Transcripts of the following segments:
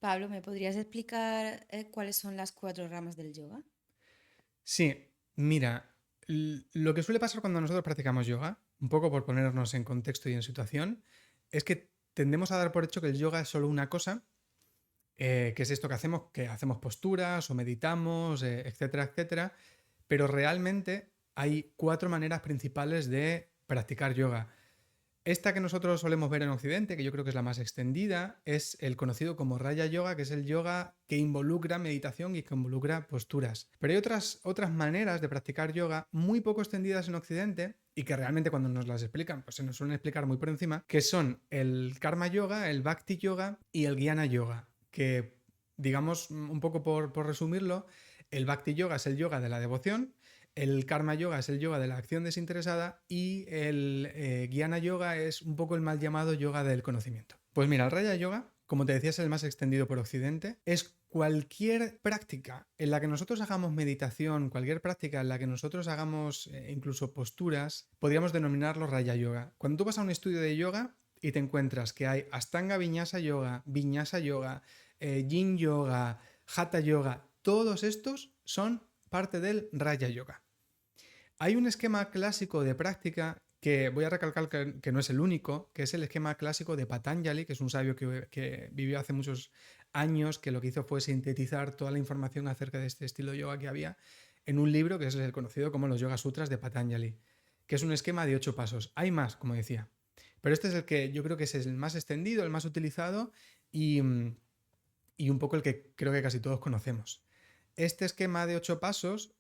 Pablo, ¿me podrías explicar cuáles son las cuatro ramas del yoga? Sí, mira, lo que suele pasar cuando nosotros practicamos yoga, un poco por ponernos en contexto y en situación, es que tendemos a dar por hecho que el yoga es solo una cosa, que es esto que hacemos posturas o meditamos, etcétera, etcétera, pero realmente hay cuatro maneras principales de practicar yoga. Esta que nosotros solemos ver en Occidente, que yo creo que es la más extendida, es el conocido como Raya Yoga, que es el yoga que involucra meditación y que involucra posturas. Pero hay otras maneras de practicar yoga muy poco extendidas en Occidente y que realmente cuando nos las explican, pues se nos suelen explicar muy por encima, que son el Karma Yoga, el Bhakti Yoga y el Jnana Yoga, que digamos un poco por resumirlo, el Bhakti Yoga es el yoga de la devoción, el Karma Yoga es el yoga de la acción desinteresada y el Jnana Yoga es un poco el mal llamado yoga del conocimiento. Pues mira, el Raya Yoga, como te decía, es el más extendido por Occidente. Es cualquier práctica en la que nosotros hagamos meditación, cualquier práctica en la que nosotros hagamos incluso posturas, podríamos denominarlo Raya Yoga. Cuando tú vas a un estudio de yoga y te encuentras que hay Astanga Vinyasa Yoga, Yin Yoga, Hatha Yoga, todos estos son parte del Raya Yoga. Hay un esquema clásico de práctica que voy a recalcar que no es el único, que es el esquema clásico de Patanjali, que es un sabio que vivió hace muchos años, que lo que hizo fue sintetizar toda la información acerca de este estilo de yoga que había en un libro que es el conocido como los Yoga Sutras de Patanjali, que es un esquema de 8 pasos. Hay más, como decía, pero este es el que yo creo que es el más extendido, el más utilizado y, y un poco el que creo que casi todos conocemos. Este esquema de 8 pasos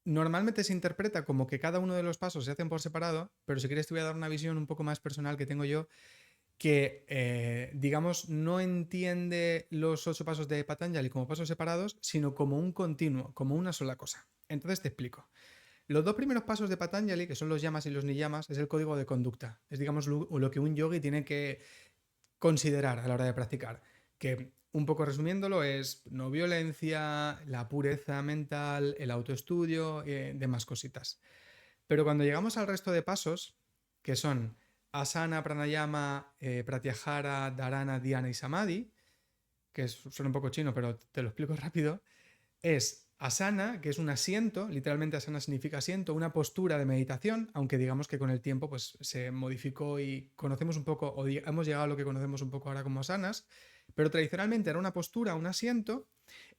normalmente se interpreta como que cada uno de los pasos se hacen por separado, pero si quieres te voy a dar una visión un poco más personal que tengo yo, que digamos no entiende los 8 pasos de Patanjali como pasos separados, sino como un continuo, como una sola cosa. Entonces te explico. Los dos primeros pasos de Patanjali, que son los yamas y los niyamas, es el código de conducta. Es digamos lo que un yogi tiene que considerar a la hora de practicar. Que un poco resumiéndolo es no violencia, la pureza mental, el autoestudio, demás cositas. Pero cuando llegamos al resto de pasos, que son asana, pranayama, pratyahara, dharana, dhyana y samadhi, que suena un poco chino, pero te lo explico rápido, es asana, que es un asiento, literalmente asana significa asiento, una postura de meditación, aunque digamos que con el tiempo pues se modificó y conocemos un poco, o hemos llegado a lo que conocemos un poco ahora como asanas, pero tradicionalmente era una postura, un asiento.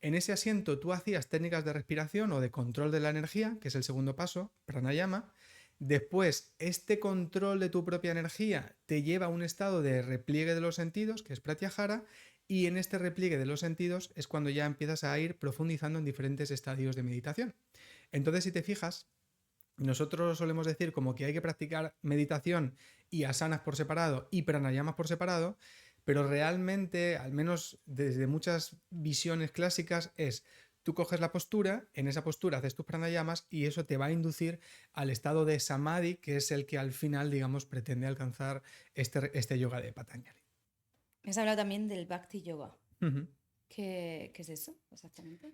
En ese asiento tú hacías técnicas de respiración o de control de la energía, que es el segundo paso, pranayama. Después, este control de tu propia energía te lleva a un estado de repliegue de los sentidos, que es pratyahara, y en este repliegue de los sentidos es cuando ya empiezas a ir profundizando en diferentes estadios de meditación. Entonces, si te fijas, nosotros solemos decir como que hay que practicar meditación y asanas por separado y pranayamas por separado, pero realmente, al menos desde muchas visiones clásicas, es tú coges la postura, en esa postura haces tus pranayamas y eso te va a inducir al estado de samadhi, que es el que al final, digamos, pretende alcanzar este yoga de Patanjali. Me has hablado también del Bhakti Yoga. Uh -huh. ¿Qué es eso exactamente?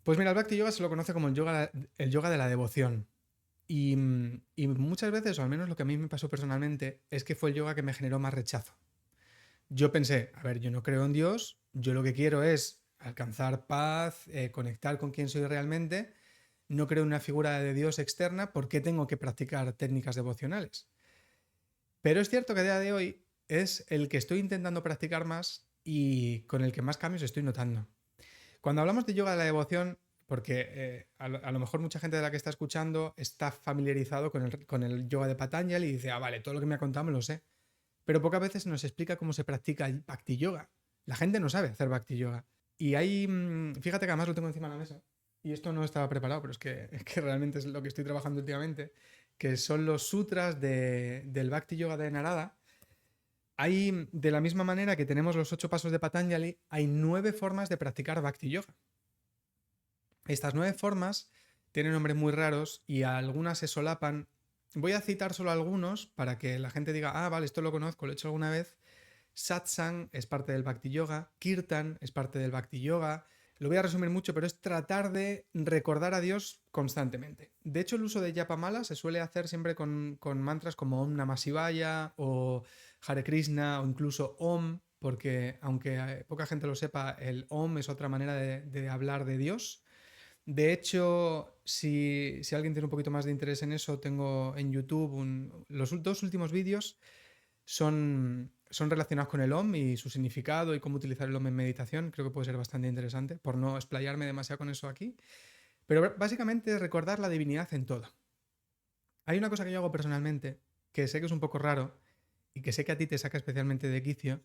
Pues mira, el Bhakti Yoga se lo conoce como el yoga de la devoción. Y muchas veces, o al menos lo que a mí me pasó personalmente, es que fue el yoga que me generó más rechazo. Yo pensé, a ver, yo no creo en Dios, yo lo que quiero es alcanzar paz, conectar con quien soy realmente, no creo en una figura de Dios externa, ¿por qué tengo que practicar técnicas devocionales? Pero es cierto que a día de hoy es el que estoy intentando practicar más y con el que más cambios estoy notando. Cuando hablamos de yoga de la devoción, porque a lo mejor mucha gente de la que está escuchando está familiarizado con el yoga de Patanjali y dice, ah, vale, todo lo que me ha contado me lo sé. Pero pocas veces nos explica cómo se practica el Bhakti Yoga. La gente no sabe hacer Bhakti Yoga. Y ahí, fíjate que además lo tengo encima de la mesa. Y esto no estaba preparado, pero es que realmente es lo que estoy trabajando últimamente. Que son los sutras del Bhakti Yoga de Narada. Hay, de la misma manera que tenemos los 8 pasos de Patanjali, hay 9 formas de practicar Bhakti Yoga. Estas 9 formas tienen nombres muy raros y algunas se solapan. Voy a citar solo algunos para que la gente diga, ah, vale, esto lo conozco, lo he hecho alguna vez. Satsang es parte del Bhakti Yoga, Kirtan es parte del Bhakti Yoga. Lo voy a resumir mucho, pero es tratar de recordar a Dios constantemente. De hecho, el uso de Yapamala se suele hacer siempre con mantras como Om Namah Shivaya o Hare Krishna o incluso Om. porque aunque poca gente lo sepa, el Om es otra manera de hablar de Dios. De hecho, si alguien tiene un poquito más de interés en eso, tengo en YouTube los dos últimos vídeos son relacionados con el Om y su significado y cómo utilizar el Om en meditación. Creo que puede ser bastante interesante, por no explayarme demasiado con eso aquí. Pero básicamente es recordar la divinidad en todo. Hay una cosa que yo hago personalmente, que sé que es un poco raro y que sé que a ti te saca especialmente de quicio,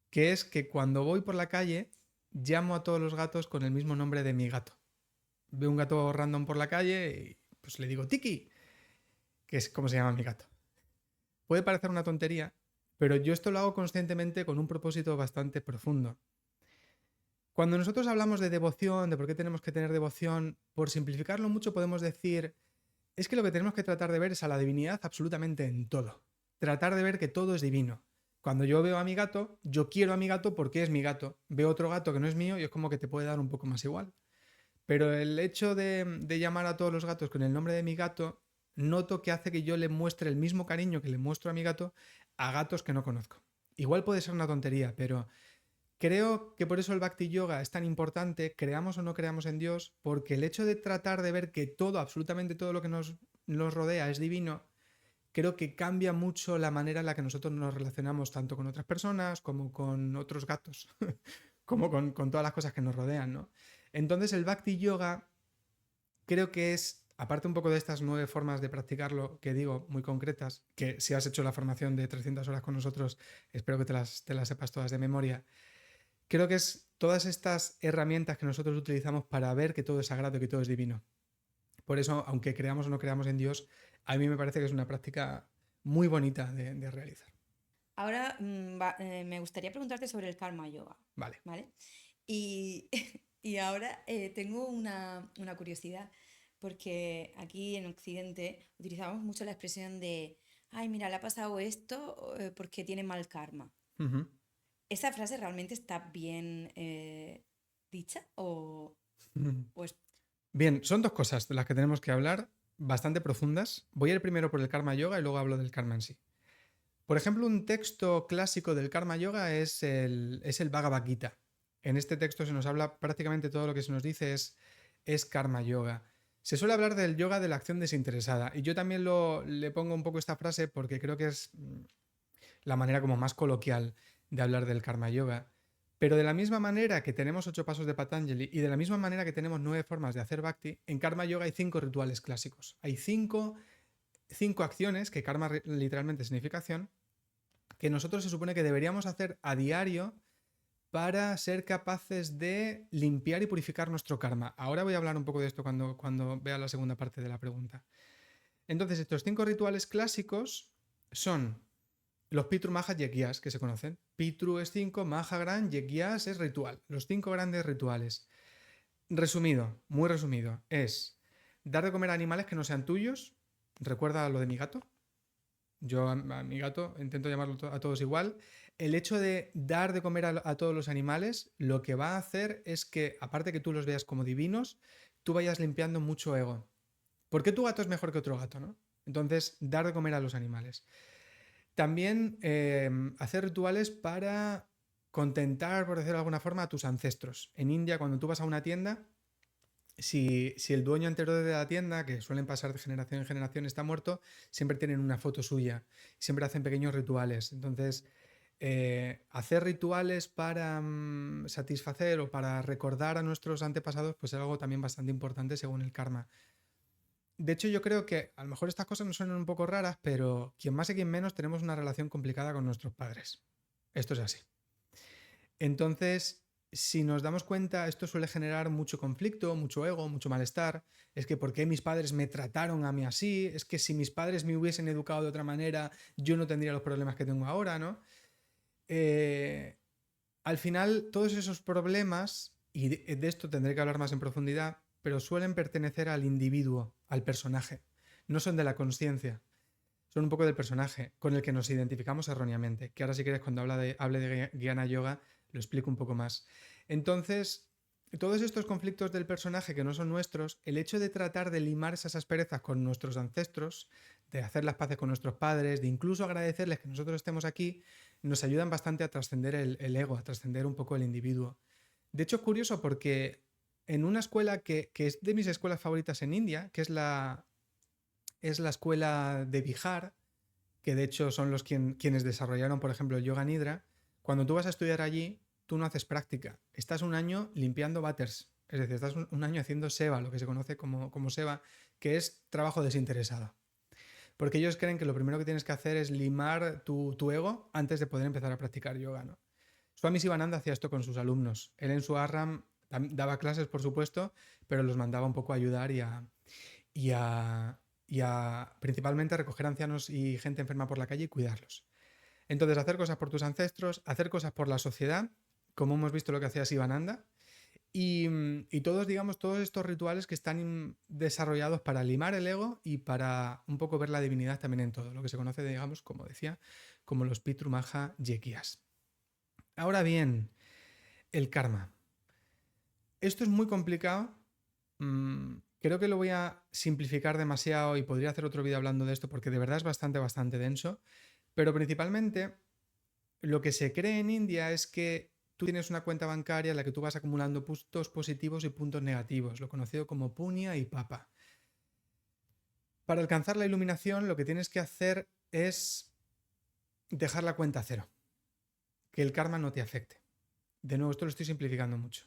que es que cuando voy por la calle llamo a todos los gatos con el mismo nombre de mi gato. Veo un gato random por la calle y pues le digo Tiki, que es como se llama mi gato. Puede parecer una tontería, pero yo esto lo hago conscientemente con un propósito bastante profundo. Cuando nosotros hablamos de devoción, de por qué tenemos que tener devoción, por simplificarlo mucho podemos decir, es que lo que tenemos que tratar de ver es a la divinidad absolutamente en todo. Tratar de ver que todo es divino. Cuando yo veo a mi gato, yo quiero a mi gato porque es mi gato. Veo otro gato que no es mío y es como que te puede dar un poco más igual. Pero el hecho de llamar a todos los gatos con el nombre de mi gato, noto que hace que yo le muestre el mismo cariño que le muestro a mi gato a gatos que no conozco. Igual puede ser una tontería, pero creo que por eso el Bhakti Yoga es tan importante, creamos o no creamos en Dios, porque el hecho de tratar de ver que todo, absolutamente todo lo que nos rodea es divino, creo que cambia mucho la manera en la que nosotros nos relacionamos tanto con otras personas como con otros gatos, como con todas las cosas que nos rodean, ¿no? Entonces el Bhakti Yoga creo que es, aparte un poco de estas 9 formas de practicarlo, que digo, muy concretas, que si has hecho la formación de 300 horas con nosotros, espero que te las sepas todas de memoria, creo que es todas estas herramientas que nosotros utilizamos para ver que todo es sagrado y que todo es divino. Por eso, aunque creamos o no creamos en Dios, a mí me parece que es una práctica muy bonita de realizar. Ahora me gustaría preguntarte sobre el karma yoga, Vale. ¿vale? Y, y ahora tengo una curiosidad, porque aquí en Occidente utilizamos mucho la expresión de, ay, mira, le ha pasado esto porque tiene mal karma. Ujú. ¿Esa frase realmente está bien dicha o es... Bien, son dos cosas de las que tenemos que hablar, bastante profundas. Voy a ir primero por el karma yoga y luego hablo del karma en sí. Por ejemplo, un texto clásico del karma yoga es el Bhagavad Gita. En este texto se nos habla prácticamente todo lo que se nos dice es karma yoga. Se suele hablar del yoga de la acción desinteresada y yo también le pongo un poco esta frase porque creo que es la manera como más coloquial de hablar del karma yoga. Pero de la misma manera que tenemos 8 pasos de Patanjali y de la misma manera que tenemos 9 formas de hacer bhakti, en karma yoga hay 5 rituales clásicos. Hay 5 acciones, que karma literalmente significa acción, que nosotros se supone que deberíamos hacer a diario para ser capaces de limpiar y purificar nuestro karma. Ahora voy a hablar un poco de esto cuando vea la segunda parte de la pregunta. Entonces, estos 5 rituales clásicos son los Pitru Maha Yegyas, que se conocen. Pitru es 5, Maha gran, Yegyas es ritual. Los 5 grandes rituales. Resumido, muy resumido, es dar de comer a animales que no sean tuyos. Recuerda lo de mi gato. Yo a mi gato intento llamarlo a todos igual. El hecho de dar de comer a todos los animales lo que va a hacer es que, aparte que tú los veas como divinos, tú vayas limpiando mucho ego. ¿Por qué tu gato es mejor que otro gato, no? Entonces, dar de comer a los animales. También hacer rituales para contentar, por decirlo de alguna forma, a tus ancestros. En India, cuando tú vas a una tienda, si el dueño anterior de la tienda, que suelen pasar de generación en generación, está muerto, siempre tienen una foto suya. Siempre hacen pequeños rituales. Entonces, hacer rituales para satisfacer o para recordar a nuestros antepasados, pues es algo también bastante importante según el karma. De hecho, yo creo que a lo mejor estas cosas nos suenan un poco raras, pero quien más y quien menos tenemos una relación complicada con nuestros padres. Esto es así. Entonces, si nos damos cuenta, esto suele generar mucho conflicto, mucho ego, mucho malestar. Es que ¿por qué mis padres me trataron a mí así? Es que si mis padres me hubiesen educado de otra manera, yo no tendría los problemas que tengo ahora, ¿no? Al final, todos esos problemas, y de esto tendré que hablar más en profundidad, pero suelen pertenecer al individuo, al personaje. No son de la consciencia, son un poco del personaje con el que nos identificamos erróneamente, que ahora si quieres cuando hable de Jnana Yoga lo explico un poco más. Entonces, todos estos conflictos del personaje que no son nuestros, el hecho de tratar de limar esas asperezas con nuestros ancestros, de hacer las paces con nuestros padres, de incluso agradecerles que nosotros estemos aquí, nos ayudan bastante a trascender el ego, a trascender un poco el individuo. De hecho, es curioso porque en una escuela que es de mis escuelas favoritas en India, que es la escuela de Bihar, que de hecho son quienes desarrollaron, por ejemplo, el Yoga Nidra, cuando tú vas a estudiar allí, tú no haces práctica. Estás un año limpiando váters. Es decir, estás un año haciendo seva, lo que se conoce como seva, que es trabajo desinteresado. Porque ellos creen que lo primero que tienes que hacer es limar tu ego antes de poder empezar a practicar yoga, ¿no? Swami Sivananda hacía esto con sus alumnos. Él en su ashram daba clases, por supuesto, pero los mandaba un poco a ayudar y a principalmente a recoger ancianos y gente enferma por la calle y cuidarlos. Entonces, hacer cosas por tus ancestros, hacer cosas por la sociedad, como hemos visto lo que hacía Sivananda, y todos, digamos, todos estos rituales que están desarrollados para limar el ego y para un poco ver la divinidad también en todo, lo que se conoce, digamos, como decía, como los Pitru Maha Yekyas. Ahora bien, el karma. Esto es muy complicado. Creo que lo voy a simplificar demasiado y podría hacer otro vídeo hablando de esto porque de verdad es bastante denso. Pero principalmente lo que se cree en India es que tú tienes una cuenta bancaria en la que tú vas acumulando puntos positivos y puntos negativos, lo conocido como punya y papa. Para alcanzar la iluminación lo que tienes que hacer es dejar la cuenta a cero, que el karma no te afecte. De nuevo, esto lo estoy simplificando mucho.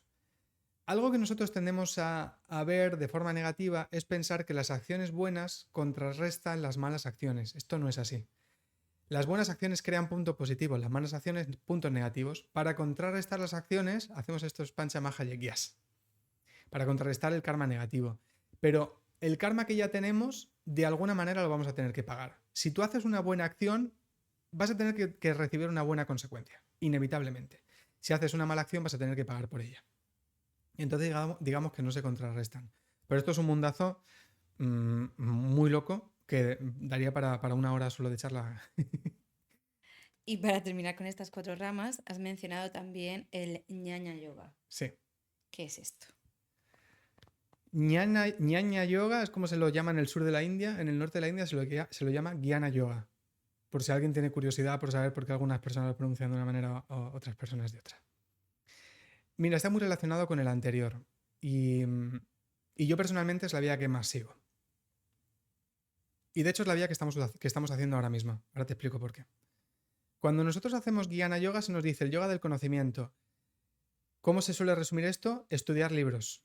Algo que nosotros tendemos a ver de forma negativa es pensar que las acciones buenas contrarrestan las malas acciones. Esto no es así. Las buenas acciones crean puntos positivos, las malas acciones puntos negativos. Para contrarrestar las acciones hacemos estos pancha maha yekyas, para contrarrestar el karma negativo. Pero el karma que ya tenemos, de alguna manera lo vamos a tener que pagar. Si tú haces una buena acción, vas a tener que recibir una buena consecuencia, inevitablemente. Si haces una mala acción, vas a tener que pagar por ella. Entonces digamos que no se contrarrestan. Pero esto es un mundazo muy loco que daría para una hora solo de charla. Y para terminar con estas 4 ramas, has mencionado también el Ñaña Yoga. Sí. ¿Qué es esto? Ñaña Yoga es como se lo llama en el sur de la India. En el norte de la India se lo llama Gyana Yoga. Por si alguien tiene curiosidad por saber por qué algunas personas lo pronuncian de una manera o otras personas de otra. Mira, está muy relacionado con el anterior. Y yo personalmente es la vía que más sigo. Y de hecho es la vía que estamos haciendo ahora mismo. Ahora te explico por qué. Cuando nosotros hacemos Gyana Yoga se nos dice el yoga del conocimiento. ¿Cómo se suele resumir esto? Estudiar libros.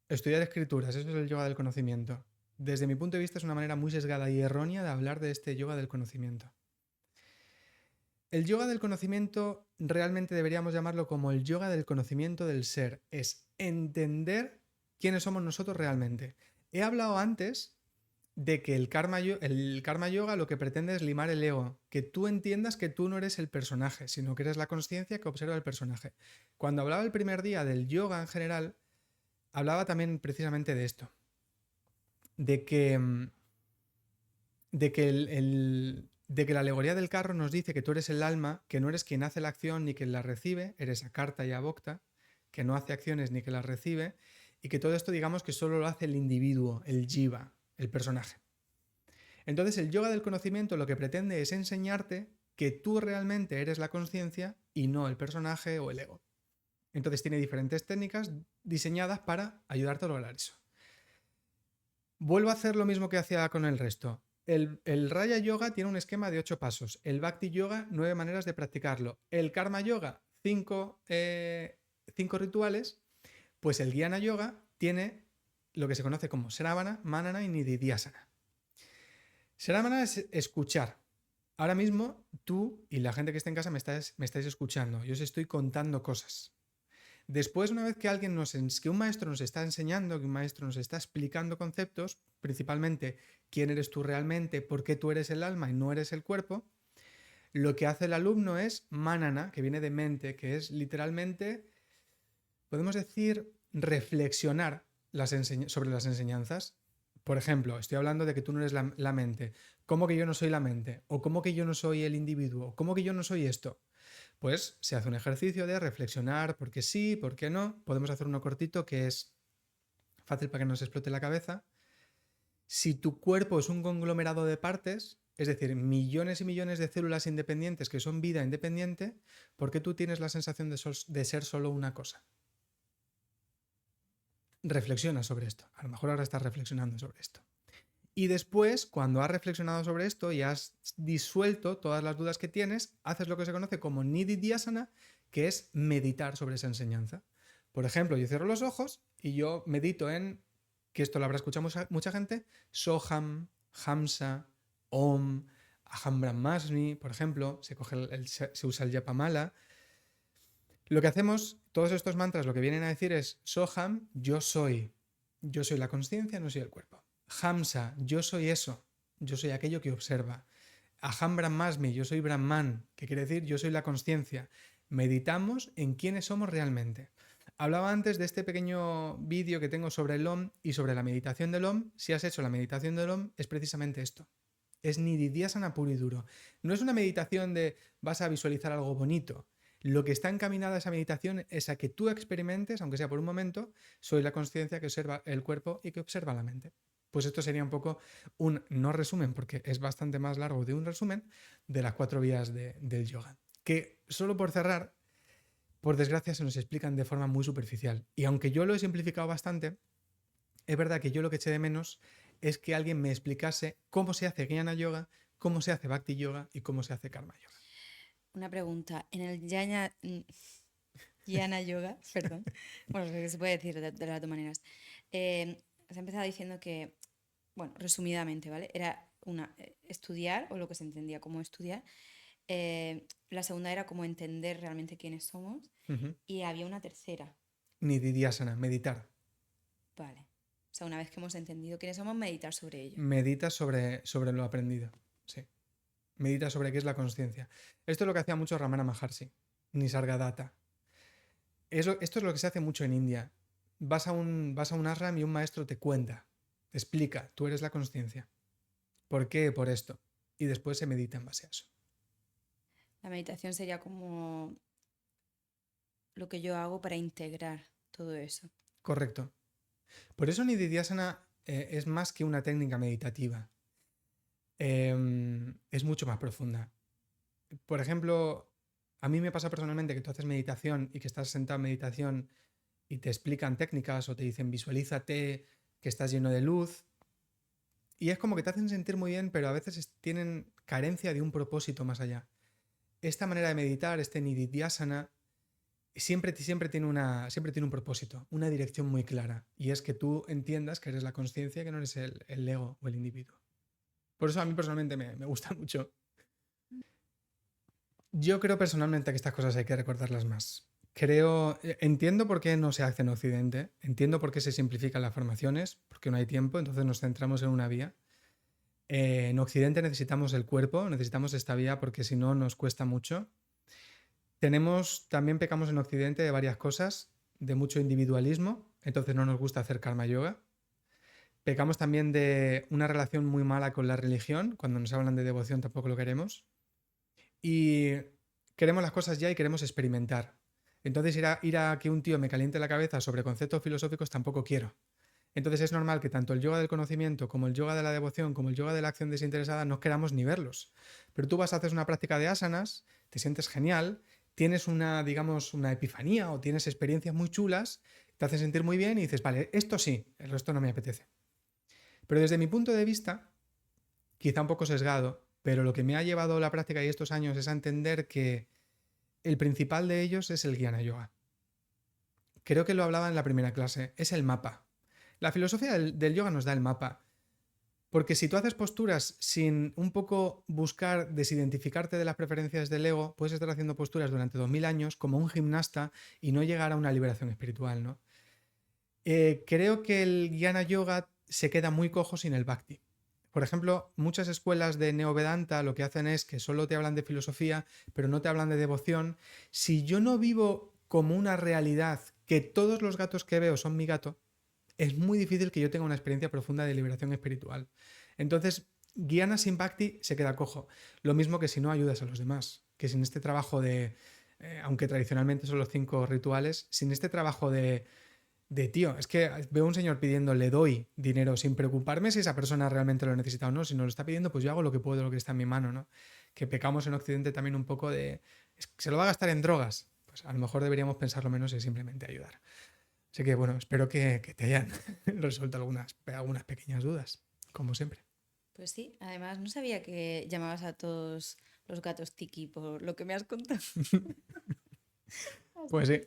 Estudiar escrituras. Eso es el yoga del conocimiento. Desde mi punto de vista es una manera muy sesgada y errónea de hablar de este yoga del conocimiento. El yoga del conocimiento realmente deberíamos llamarlo como el yoga del conocimiento del ser. Es entender quiénes somos nosotros realmente. He hablado antes de que el karma yoga lo que pretende es limar el ego, que tú entiendas que tú no eres el personaje, sino que eres la consciencia que observa el personaje. Cuando hablaba el primer día del yoga en general, hablaba también precisamente de esto, de que la alegoría del carro nos dice que tú eres el alma, que no eres quien hace la acción ni quien la recibe, eres akarta y abhokta, que no hace acciones ni que las recibe, y que todo esto digamos que solo lo hace el individuo, el jiva, el personaje. Entonces el yoga del conocimiento lo que pretende es enseñarte que tú realmente eres la conciencia y no el personaje o el ego. Entonces tiene diferentes técnicas diseñadas para ayudarte a lograr eso. Vuelvo a hacer lo mismo que hacía con el resto. El Raya Yoga tiene un esquema de 8 pasos. El Bhakti Yoga, 9 maneras de practicarlo. El Karma Yoga, 5 rituales. Pues el Gyana Yoga tiene lo que se conoce como Shravana, Manana y Nididhyasana. Shravana es escuchar. Ahora mismo tú y la gente que está en casa me estáis escuchando. Yo os estoy contando cosas. Después, una vez que un maestro nos está enseñando, que un maestro nos está explicando conceptos, principalmente quién eres tú realmente, por qué tú eres el alma y no eres el cuerpo, lo que hace el alumno es manana, que viene de mente, que es literalmente, podemos decir, reflexionar sobre las enseñanzas. Por ejemplo, estoy hablando de que tú no eres la mente. ¿Cómo que yo no soy la mente? ¿O cómo que yo no soy el individuo? ¿Cómo que yo no soy esto? Pues se hace un ejercicio de reflexionar por qué sí, por qué no. Podemos hacer uno cortito que es fácil para que no se explote la cabeza. Si tu cuerpo es un conglomerado de partes, Es decir, millones y millones de células independientes que son vida independiente, ¿por qué tú tienes la sensación de ser solo una cosa? Reflexiona sobre esto. A lo mejor ahora estás reflexionando sobre esto. Y después, cuando has reflexionado sobre esto y has disuelto todas las dudas que tienes, haces lo que se conoce como Nididhyasana, que es meditar sobre esa enseñanza. Por ejemplo, yo cierro los ojos y yo medito en, que esto lo habrá escuchado mucha gente, Soham, Hamsa, Om, Aham Brahmasmi, por ejemplo, se usa el Yapamala. Lo que hacemos, todos estos mantras lo que vienen a decir es Soham, yo soy la consciencia, no soy el cuerpo. Hamsa, yo soy eso, yo soy aquello que observa. Aham Brahmasmi, yo soy Brahman, que quiere decir yo soy la consciencia. Meditamos en quiénes somos realmente. Hablaba antes de este pequeño vídeo que tengo sobre el Om y sobre la meditación del Om. Si has hecho la meditación del Om, es precisamente esto. Es Nididhyasana puro y duro. No es una meditación de vas a visualizar algo bonito. Lo que está encaminada a esa meditación es a que tú experimentes, aunque sea por un momento, soy la consciencia que observa el cuerpo y que observa la mente. Pues esto sería un poco un, no resumen, porque es bastante más largo de un resumen, de las 4 vías del yoga. Que solo por cerrar, por desgracia se nos explican de forma muy superficial. Y aunque yo lo he simplificado bastante, es verdad que yo lo que eché de menos es que alguien me explicase cómo se hace Jnana Yoga, cómo se hace Bhakti Yoga y cómo se hace Karma Yoga. Una pregunta. En el Jnana Yoga, perdón, bueno, se puede decir de las dos maneras. Has empezado diciendo que, bueno, resumidamente, ¿vale? Era estudiar, o lo que se entendía como estudiar. La segunda era como entender realmente quiénes somos. Y había una tercera. Nididhyasana, meditar. Vale. O sea, una vez que hemos entendido quiénes somos, meditar sobre ello. Medita sobre lo aprendido, sí. Medita sobre qué es la consciencia. Esto es lo que hacía mucho Ramana Maharshi, Nisargadatta. Esto es lo que se hace mucho en India. Vas a un ashram y un maestro te cuenta, te explica, tú eres la consciencia. ¿Por qué? Por esto. Y después se medita en base a eso. La meditación sería como lo que yo hago para integrar todo eso. Correcto. Por eso Nididhyasana es más que una técnica meditativa. Es mucho más profunda. Por ejemplo, a mí me pasa personalmente que tú haces meditación y que estás sentado en meditación y te explican técnicas o te dicen visualízate que estás lleno de luz y es como que te hacen sentir muy bien, pero a veces tienen carencia de un propósito más allá. Esta manera de meditar, este Nididhyasana, siempre tiene un propósito, una dirección muy clara, y es que tú entiendas que eres la consciencia, que no eres el ego o el individuo. Por eso a mí personalmente me gusta mucho. Yo creo personalmente que estas cosas hay que recordarlas más. Entiendo por qué no se hace en Occidente, entiendo por qué se simplifican las formaciones, porque no hay tiempo, entonces nos centramos en una vía. En Occidente necesitamos el cuerpo, necesitamos esta vía porque si no nos cuesta mucho. También pecamos en Occidente de varias cosas, de mucho individualismo, entonces no nos gusta hacer karma yoga. Pecamos también de una relación muy mala con la religión, cuando nos hablan de devoción tampoco lo queremos. Y queremos las cosas ya y queremos experimentar. Entonces ir a que un tío me caliente la cabeza sobre conceptos filosóficos tampoco quiero. Entonces es normal que tanto el yoga del conocimiento como el yoga de la devoción como el yoga de la acción desinteresada no queramos ni verlos. Pero tú vas a hacer una práctica de asanas, te sientes genial, tienes una epifanía o tienes experiencias muy chulas, te hace sentir muy bien y dices, vale, esto sí, el resto no me apetece. Pero desde mi punto de vista, quizá un poco sesgado, pero lo que me ha llevado la práctica y estos años es a entender que el principal de ellos es el Jnana Yoga. Creo que lo hablaba en la primera clase, es el mapa. La filosofía del yoga nos da el mapa. Porque si tú haces posturas sin un poco buscar desidentificarte de las preferencias del ego, puedes estar haciendo posturas durante 2000 años como un gimnasta y no llegar a una liberación espiritual, ¿no? Creo que el Jnana Yoga se queda muy cojo sin el Bhakti. Por ejemplo, muchas escuelas de Neovedanta lo que hacen es que solo te hablan de filosofía, pero no te hablan de devoción. Si yo no vivo como una realidad que todos los gatos que veo son mi gato, es muy difícil que yo tenga una experiencia profunda de liberación espiritual. Entonces, Jnana sin Bhakti se queda cojo. Lo mismo que si no ayudas a los demás. Que sin este trabajo aunque tradicionalmente son los 5 rituales, sin este trabajo de de tío, es que veo a un señor pidiendo, le doy dinero sin preocuparme si esa persona realmente lo necesita o no. Si no lo está pidiendo, pues yo hago lo que puedo, lo que está en mi mano, ¿no? Que pecamos en Occidente también un poco de, ¿se lo va a gastar en drogas? Pues a lo mejor deberíamos pensarlo menos y simplemente ayudar. Así que bueno, espero que te hayan resuelto algunas pequeñas dudas, como siempre. Pues sí, además no sabía que llamabas a todos los gatos Tiki por lo que me has contado. Pues sí,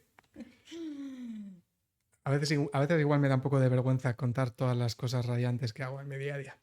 a veces igual me da un poco de vergüenza contar todas las cosas radiantes que hago en mi día a día.